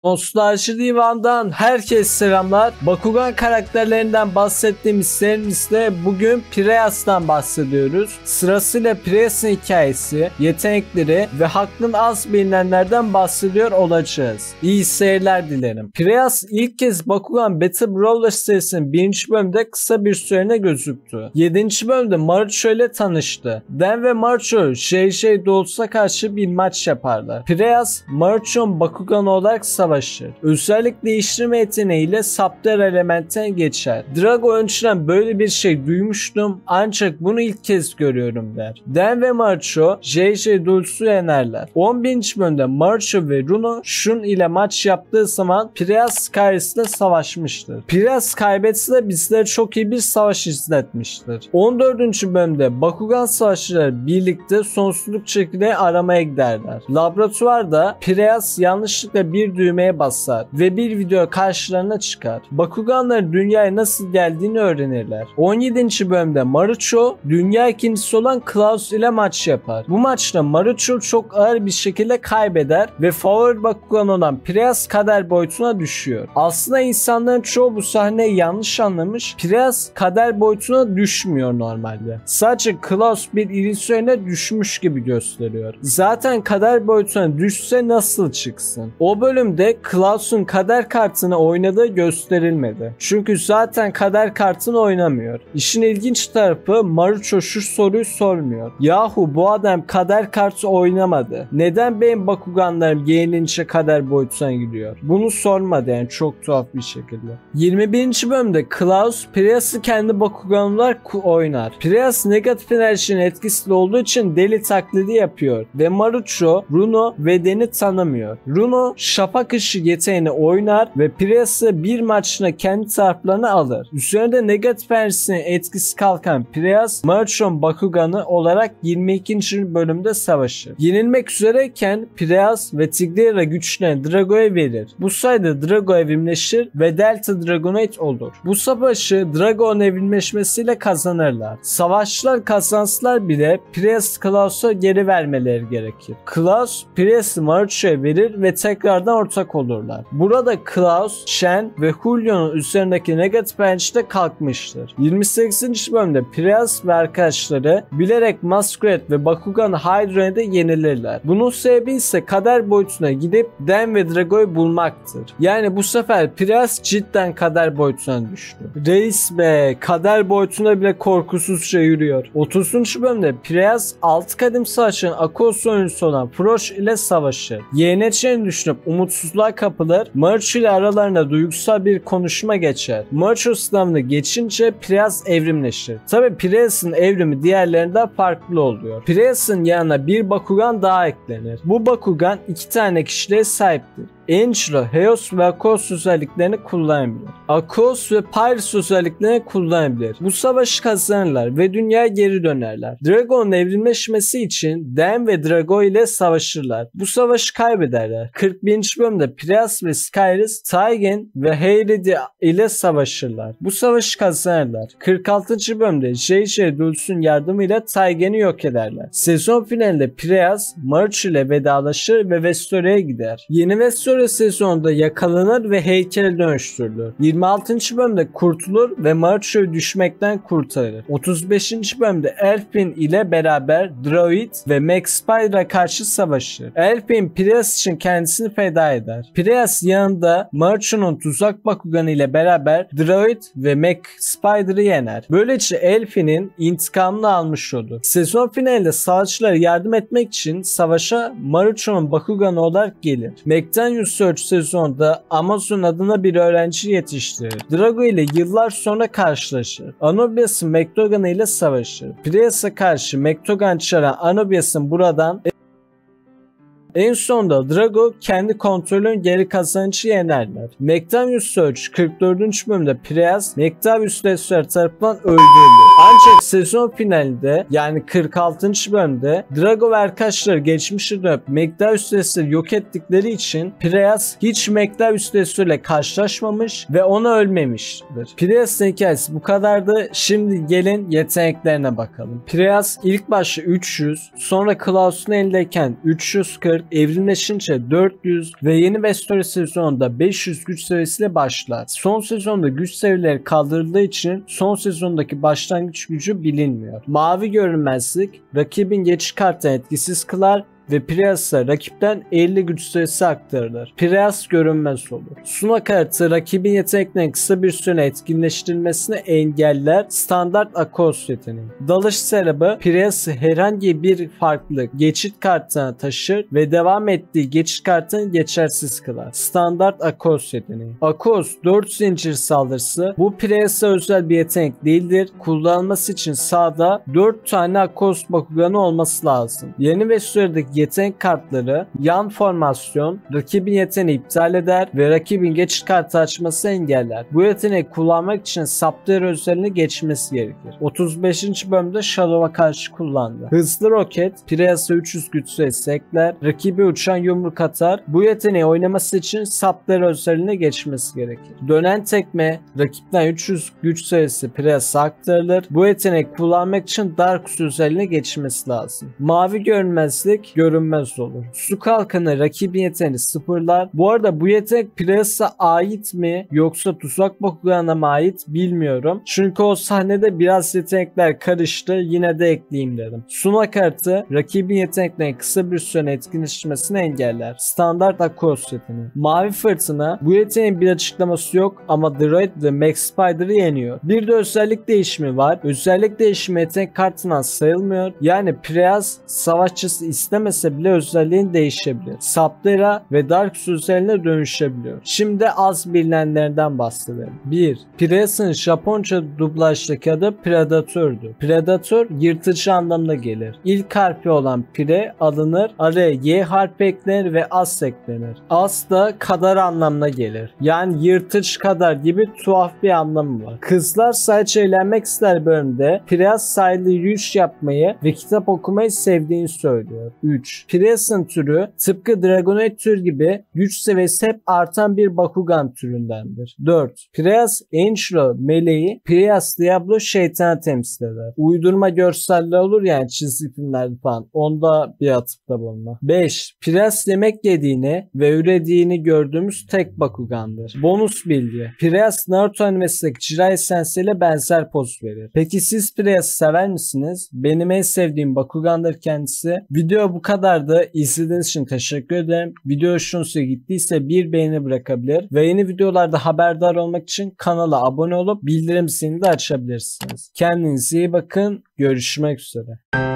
Nostalji Divan'dan herkese selamlar. Bakugan karakterlerinden bahsettiğimiz serimizde bugün Pireyas'tan bahsediyoruz. Sırasıyla Pireyas'ın hikayesi, yetenekleri ve hakkın az bilinenlerden bahsediyor olacağız. İyi seyirler dilerim. Pireyas ilk kez Bakugan Battle Brawler serisinin 1. bölümde kısa bir süreliğine gözüktü. 7. bölümde Marucho ile tanıştı. Dan ve Marucho JJ Dolz'a karşı bir maç yaparlar. Pireyas, Marucho'nun Bakugan olarak savaşır. Özellik değiştirme yeteneğiyle Sapter elementten geçer. Drago önceden böyle bir şey duymuştum ancak bunu ilk kez görüyorum der. Dan ve Marucho JJ Dolz'u yenerler. 11. bölümde Marucho ve Runo Shun ile maç yaptığı zaman Pireyas Skyris ile savaşmıştır. Pireyas kaybetse de bizlere çok iyi bir savaş izletmiştir. 14. bölümde Bakugan savaşçıları birlikte sonsuzluk çekirdeği aramaya giderler. Laboratuvarda Pireyas yanlışlıkla bir düğmeye basar ve bir video karşılarına çıkar. Bakuganların dünyaya nasıl geldiğini öğrenirler. 17. bölümde Marucho dünya ikincisi olan Klaus ile maç yapar. Bu maçta Marucho çok ağır bir şekilde kaybeder ve favori Bakugan olan Pireyas kader boyutuna düşüyor. Aslında insanların çoğu bu sahneyi yanlış anlamış. Pireyas kader boyutuna düşmüyor normalde. Sadece Klaus bir illüzyona düşmüş gibi gösteriyor. Zaten kader boyutuna düşse nasıl çıksın? O bölümde Klaus'un kader kartını oynadığı gösterilmedi. Çünkü zaten kader kartını oynamıyor. İşin ilginç tarafı Marucho şu soruyu sormuyor. Yahu bu adam kader kartı oynamadı. Neden benim Bakuganlarım yenilince kader boyutuna gidiyor? Bunu sormadı yani, çok tuhaf bir şekilde. 21. bölümde Klaus Pireyas'ı kendi Bakugan olarak oynar. Pireyas negatif enerjinin etkisiyle olduğu için deli taklidi yapıyor ve Marucho, Runo ve Dan'i tanımıyor. Runo şafak ışığı yeteneğini oynar ve Pireyas'ı bir maçına kendi taraflarına alır. Üzerinde negatif enerjisinin etkisi kalkan Pireyas, Marucho'nun Bakugan'ı olarak 22. bölümde savaşır. Yenilmek üzereyken Pireyas ve Tigreira güçlerini Drago'ya verir. Bu sayede Drago evrimleşir ve Delta Dragonite olur. Bu savaşı Drago'nun evrimleşmesiyle kazanırlar. Savaşçılar kazansalar bile Pireyas Klaus'a geri vermeleri gerekir. Klaus Pireyas'ı Marucho'ya verir ve tekrardan ortak olurlar. Burada Klaus, Shen ve Julio'nun üzerindeki negatif enerji de kalkmıştır. 28. bölümde Pireyas ve arkadaşları bilerek Masquerade ve Bakugan Hydro'ya da yenilirler. Bunun sebebi ise kader boyutuna gidip Dan ve Drago'yu bulmaktır. Yani bu sefer Pireyas cidden kader boyutuna düştü. Reis be, kader boyutuna bile korkusuzca yürüyor. 30. bölümde Pireyas 6 kadim savaşın Akos oyuncusu olan Frosh ile savaşır. Yeneceğini düşünüp umutsuzluğa kapılır. Marucho ile aralarında duygusal bir konuşma geçer. Marucho sınavını geçince Pireyas evrimleşir. Tabi Pireyas'ın evrimi diğerlerinden farklı oluyor. Pireyas'ın yanına bir Bakugan daha eklenir. Bu Bakugan 2 tane kişiliğe sahiptir. Angelo, Heos ve Akos özelliklerini kullanabilir. Akos ve Pyrus özelliklerini kullanabilir. Bu savaşı kazanırlar ve dünyaya geri dönerler. Drago'nun evrimleşmesi için Dan ve Drago ile savaşırlar. Bu savaşı kaybederler. 41. bölümde Pireyas ve Skyris, Taigen ve Heiridi ile savaşırlar. Bu savaşı kazanırlar. 46. bölümde JJ Dulce'un yardımıyla Taigen'i yok ederler. Sezon finalinde Pireyas, Marucho ile vedalaşır ve Vestoria'ya gider. Yeni Vestoria sezonda yakalanır ve heykele dönüştürülür. 26. bölümde kurtulur ve Marucho'yu düşmekten kurtarır. 35. bölümde Elfin ile beraber Droid ve Max Spider'a karşı savaşır. Elfin Pireyas için kendisini feda eder. Pireyas yanında Marucho'nun tuzak Bakugan ile beraber Droid ve Max Spider'ı yener. Böylece Elfin'in intikamını almış olur. Sezon finalinde savaşçılara yardım etmek için savaşa Marucho'nun Bakugan'ı olarak gelir. Macdanius Search sezonda Amazon adına bir öğrenci yetiştirir. Drago ile yıllar sonra karşılaşır. Anobias'ın Mektogan ile savaşır. Pireyas'a karşı Mektogan çağıran Anobias'ın buradan en sonunda Drago kendi kontrolünü geri kazanıcı yenerler. Mactavius Search 44. bölümde Pireyas Mactavius Lesser tarafından öldürülür. Ancak sezon finalinde yani 46. bölümde Drago ve arkadaşları geçmişe dönüp Mactavius Lesser'ı yok ettikleri için Pireyas hiç Mactavius Lesser ile karşılaşmamış ve ona ölmemiştir. Pireyas'ın hikayesi bu kadardı. Şimdi gelin yeteneklerine bakalım. Pireyas ilk başta 300, sonra Klaus'un elindeyken 340, evrimleşince 400 ve yeni Vestori sezonunda 500 güç seviyesiyle başlar. Son sezonda güç seviyeleri kaldırıldığı için son sezondaki başlangıç gücü bilinmiyor. Mavi görünmezlik rakibin geçiş kartını etkisiz kılar ve Pireas'a rakipten 50 güç sayısı aktarılır. Pireas görünmez olur. Suna kartı rakibin yeteneklerinin kısa bir süre etkinleştirilmesini engeller. Standart Akos yeteneği. Dalış Serabı Pireas'ı herhangi bir farklı geçit kartına taşır ve devam ettiği geçit kartını geçersiz kılar. Standart Akos yeteneği. Akos 4 zincir saldırısı. Bu Pireas'a özel bir yetenek değildir. Kullanılması için sağda 4 tane Akos Bakuganı olması lazım. Yeni ve süredeki yetenek kartları yan formasyon rakibin yeteneği iptal eder ve rakibin geçiş kartı açması engeller. Bu yeteneği kullanmak için Saptera özelliğini geçmesi gerekir. 35. bölümde Shadow'a karşı kullandı. Hızlı roket Pireas'a 300 güç sayısı ekler. Rakibe uçan yumruk atar. Bu yeteneği oynaması için Saptera özelliğine geçmesi gerekir. Dönen tekme rakipten 300 güç sayısı Pireas'a aktarılır. Bu yeteneği kullanmak için Darkus özelliğine geçmesi lazım. Mavi görünmezlik görünmez olur. Su kalkanı rakibin yeteneğini sıfırlar. Bu arada bu yetenek Pireas'a ait mi yoksa Tuzak Bakugan'a mı ait bilmiyorum. Çünkü o sahnede biraz yetenekler karıştı. Yine de ekleyeyim dedim. Suna kartı rakibin yeteneklerinin kısa bir süre etkinleşmesini engeller. Standart Akos yeteneği. Mavi fırtına bu yeteneğin bir açıklaması yok ama Droid ve Max Spider'ı yeniyor. Bir de özellik değişimi var. Özellik değişimi yetenek kartından sayılmıyor. Yani Pireas savaşçısı istemese bile özelliğin değişebilir. Saptera ve Darkus özelliğine dönüşebiliyor. Şimdi az bilinenlerden bahsedelim. 1. Pireas'ın Japonca dublajdaki adı Predator'dur. Predator yırtıcı anlamına gelir. İlk harfi olan Pire alınır, araya Y harfi eklenir ve As eklenir. As da kadar anlamına gelir. Yani yırtıcı kadar gibi tuhaf bir anlamı var. Kızlar sadece eğlenmek ister bölümde Pireas sahilde yürüyüş yapmayı ve kitap okumayı sevdiğini söylüyor. 3. Pireas'ın türü tıpkı Dragonoid tür gibi güç seviyesi hep artan bir Bakugan türündendir. 4. Pireas Angelo meleği, Pireas Diablo şeytanı temsil eder. Uydurma görseller olur yani çizgi filmlerde falan. Onda bir atıfta bulunma. 5. Pireas yemek yediğini ve ürediğini gördüğümüz tek Bakugandır. Bonus bilgi. Pireas Naruto animesindeki Jiraiya Sensei ile benzer poz verir. Peki siz Pireas'ı sever misiniz? Benim en sevdiğim Bakugandır kendisi. Video bu kadardı. İzlediğiniz için teşekkür ederim. Video hoşunuza gittiyse bir beğeni bırakabilir ve yeni videolarda haberdar olmak için kanala abone olup bildirim zilini de açabilirsiniz. Kendinize iyi bakın. Görüşmek üzere.